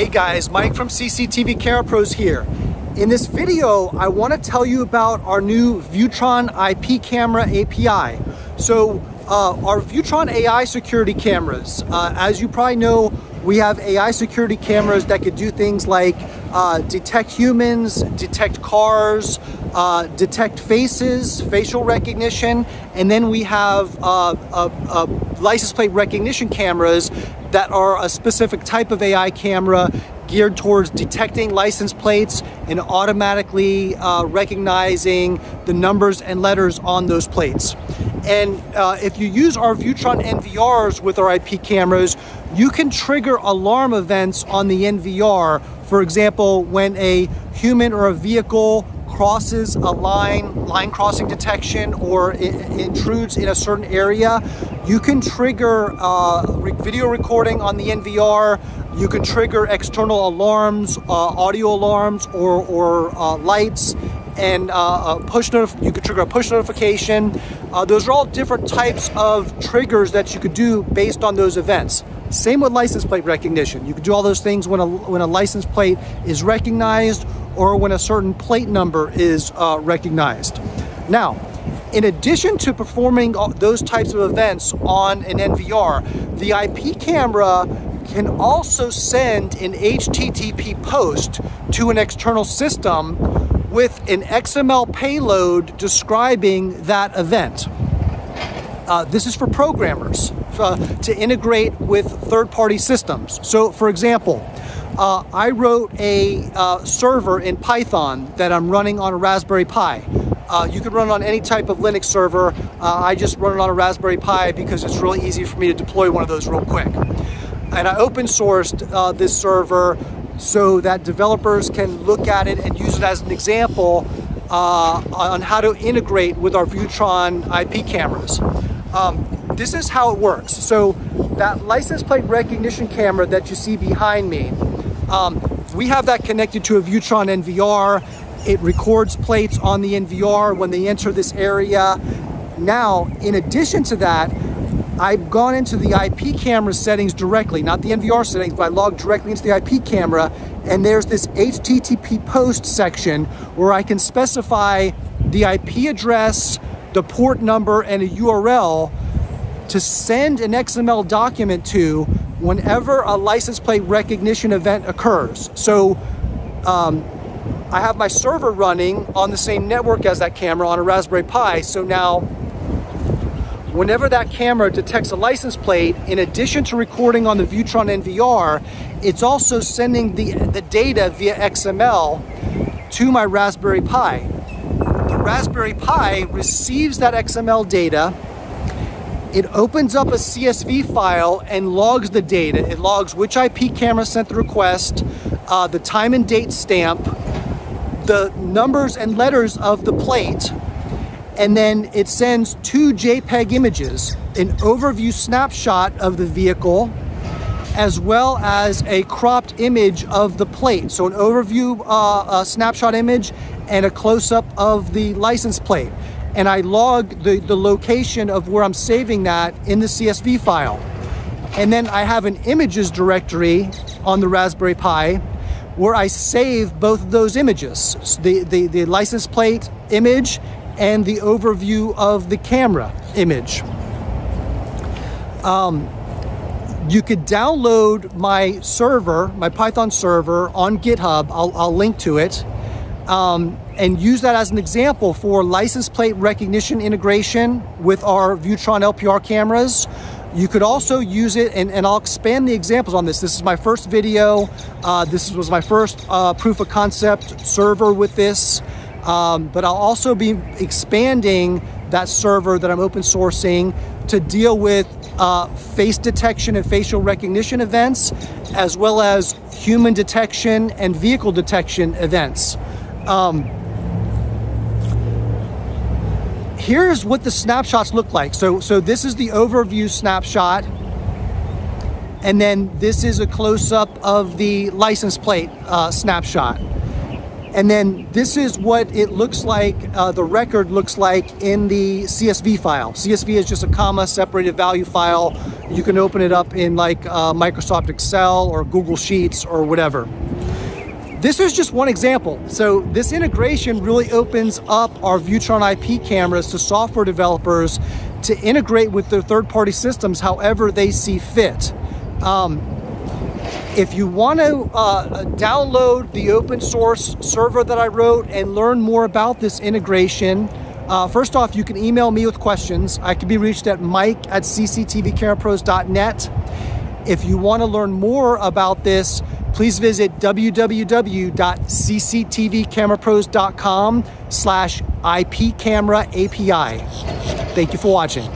Hey guys, Mike from CCTV Camera Pros here. In this video, I want to tell you about our new Viewtron IP camera API. So our Viewtron AI security cameras, as you probably know, we have AI security cameras that could do things like detect humans, detect cars, detect faces, facial recognition, and then we have license plate recognition cameras that are a specific type of AI camera geared towards detecting license plates and automatically recognizing the numbers and letters on those plates. And if you use our Viewtron NVRs with our IP cameras, you can trigger alarm events on the NVR. For example, when a human or a vehicle crosses a line crossing detection, or intrudes in a certain area, you can trigger video recording on the NVR. You can trigger external alarms, audio alarms, or lights, and you could trigger a push notification. Those are all different types of triggers that you could do based on those events. Same with license plate recognition. You can do all those things when a license plate is recognized or when a certain plate number is recognized. Now, in addition to performing those types of events on an NVR, the IP camera can also send an HTTP post to an external system with an XML payload describing that event. This is for programmers to integrate with third-party systems. So, for example, I wrote a server in Python that I'm running on a Raspberry Pi. You could run it on any type of Linux server. I just run it on a Raspberry Pi because it's really easy for me to deploy one of those real quick. And I open sourced this server so that developers can look at it and use it as an example on how to integrate with our Viewtron IP cameras. This is how it works. So that license plate recognition camera that you see behind me, we have that connected to a Viewtron NVR. It records plates on the NVR when they enter this area. Now, in addition to that, I've gone into the IP camera settings directly, not the NVR settings, but I logged directly into the IP camera, and there's this HTTP post section where I can specify the IP address, the port number, and a URL to send an XML document to whenever a license plate recognition event occurs. So I have my server running on the same network as that camera on a Raspberry Pi. So now, whenever that camera detects a license plate, in addition to recording on the Viewtron NVR, it's also sending the data via XML to my Raspberry Pi. The Raspberry Pi receives that XML data. It opens up a CSV file and logs the data. It logs which IP camera sent the request, the time and date stamp, the numbers and letters of the plate, and then it sends 2 JPEG images, an overview snapshot of the vehicle, as well as a cropped image of the plate. So an overview snapshot image and a close-up of the license plate. And I log the location of where I'm saving that in the CSV file. And then I have an images directory on the Raspberry Pi where I save both of those images, the license plate image and the overview of the camera image. You could download my server, my Python server on GitHub. I'll link to it. And use that as an example for license plate recognition integration with our Viewtron LPR cameras. You could also use it, and I'll expand the examples on this. This is my first video. This was my first proof of concept server with this. But I'll also be expanding that server that I'm open sourcing to deal with face detection and facial recognition events, as well as human detection and vehicle detection events. Here's what the snapshots look like. So this is the overview snapshot, and then this is a close-up of the license plate snapshot. And then this is what it looks like, the record looks like in the CSV file. CSV is just a comma separated value file. You can open it up in like Microsoft Excel or Google Sheets or whatever. This is just one example. So this integration really opens up our Viewtron IP cameras to software developers to integrate with their third-party systems however they see fit. If you want to download the open source server that I wrote and learn more about this integration, first off, you can email me with questions. I can be reached at mike@cctvcamerapros.net. If you want to learn more about this, please visit www.cctvcamerapros.com/IP camera API. Thank you for watching.